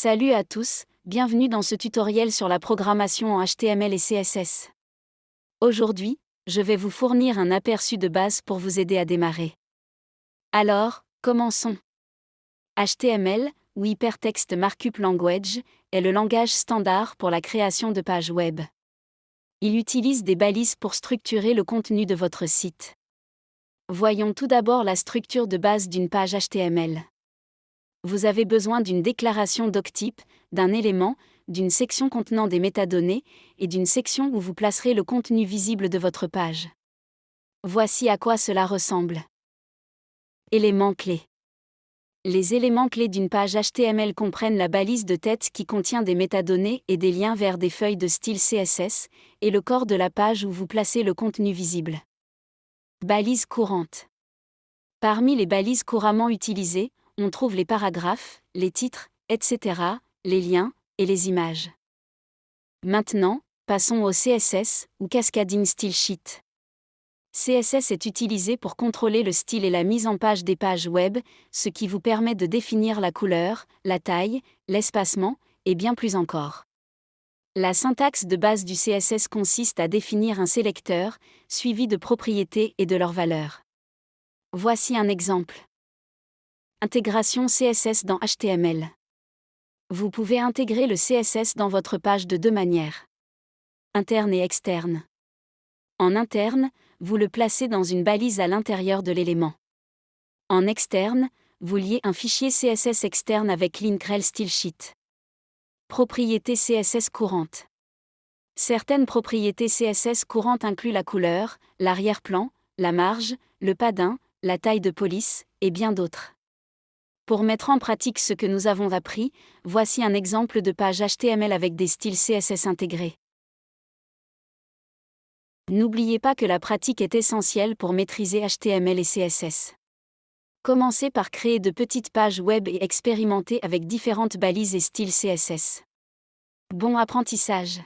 Salut à tous, bienvenue dans ce tutoriel sur la programmation en HTML et CSS. Aujourd'hui, je vais vous fournir un aperçu de base pour vous aider à démarrer. Alors, commençons. HTML, ou Hypertext Markup Language, est le langage standard pour la création de pages web. Il utilise des balises pour structurer le contenu de votre site. Voyons tout d'abord la structure de base d'une page HTML. Vous avez besoin d'une déclaration doctype, d'un élément, d'une section contenant des métadonnées, et d'une section où vous placerez le contenu visible de votre page. Voici à quoi cela ressemble. Éléments clés. Les éléments clés d'une page HTML comprennent la balise de tête qui contient des métadonnées et des liens vers des feuilles de style CSS, et le corps de la page où vous placez le contenu visible. Balises courantes. Parmi les balises couramment utilisées, on trouve les paragraphes, les titres, etc., les liens, et les images. Maintenant, passons au CSS, ou Cascading Style Sheet. CSS est utilisé pour contrôler le style et la mise en page des pages web, ce qui vous permet de définir la couleur, la taille, l'espacement, et bien plus encore. La syntaxe de base du CSS consiste à définir un sélecteur, suivi de propriétés et de leurs valeurs. Voici un exemple. Intégration CSS dans HTML. Vous pouvez intégrer le CSS dans votre page de deux manières. Interne et externe. En interne, vous le placez dans une balise à l'intérieur de l'élément. En externe, vous liez un fichier CSS externe avec Linkrel Style Sheet. Propriétés CSS courantes. Certaines propriétés CSS courantes incluent la couleur, l'arrière-plan, la marge, le padding, la taille de police, et bien d'autres. Pour mettre en pratique ce que nous avons appris, voici un exemple de page HTML avec des styles CSS intégrés. N'oubliez pas que la pratique est essentielle pour maîtriser HTML et CSS. Commencez par créer de petites pages web et expérimentez avec différentes balises et styles CSS. Bon apprentissage!